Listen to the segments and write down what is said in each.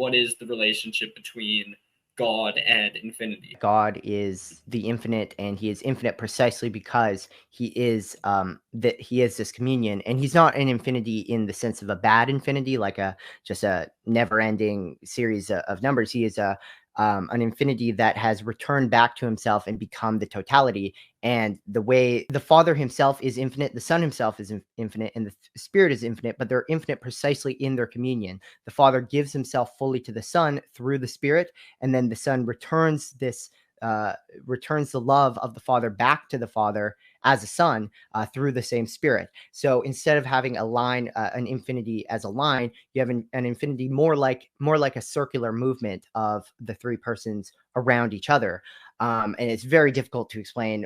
what is the relationship between God and infinity? God is the infinite, and he is infinite precisely because he is that he is this communion, and he's not an infinity in the sense of a bad infinity, like just a never-ending series of numbers. He is an infinity that has returned back to himself and become the totality. And the way the Father himself is infinite, the Son himself is infinite, and the Spirit is infinite, but they're infinite precisely in their communion. The Father gives himself fully to the Son through the Spirit, and then the Son returns returns the love of the Father back to the Father as a Son through the same Spirit. So instead of having a line, an infinity as a line, you have an infinity more like a circular movement of the three persons around each other. And it's very difficult to explain,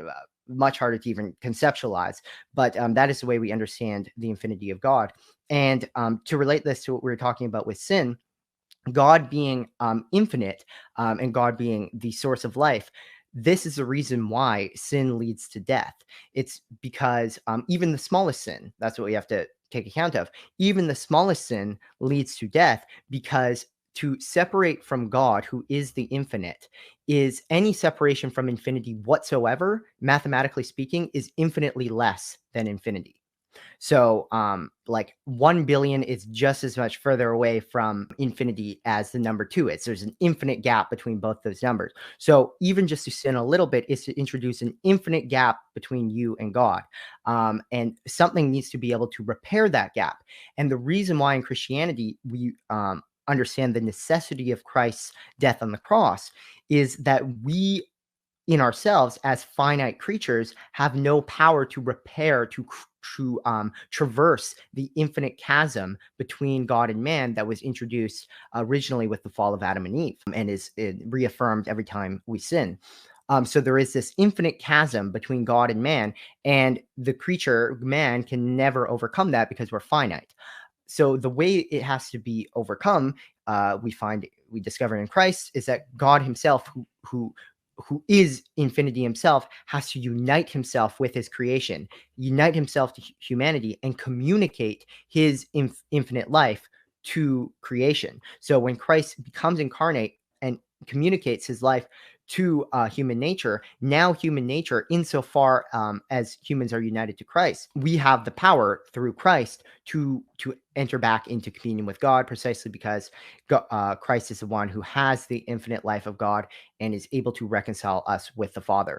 much harder to even conceptualize, but that is the way we understand the infinity of God. And to relate this to what we were talking about with sin, God being infinite, and God being the source of life, this is the reason why sin leads to death. It's because even the smallest sin, that's what we have to take account of, even the smallest sin leads to death, because to separate from God, who is the infinite, is any separation from infinity whatsoever, mathematically speaking, is infinitely less than infinity. So, like 1 billion is just as much further away from infinity as the number 2 is. There's an infinite gap between both those numbers. So even just to sin a little bit is to introduce an infinite gap between you and God. And something needs to be able to repair that gap. And the reason why in Christianity we understand the necessity of Christ's death on the cross is that we in ourselves as finite creatures have no power to repair, to traverse the infinite chasm between God and man that was introduced originally with the fall of Adam and Eve, and is reaffirmed every time we sin. So there is this infinite chasm between God and man, and the creature, man, can never overcome that because we're finite. So the way it has to be overcome, we discover in Christ, is that God himself, who is infinity himself, has to unite himself with his creation, unite himself to humanity, and communicate his infinite life to creation. So when Christ becomes incarnate and communicates his life to human nature, now human nature, insofar as humans are united to Christ, we have the power through Christ to enter back into communion with God, precisely because Christ is the one who has the infinite life of God and is able to reconcile us with the Father.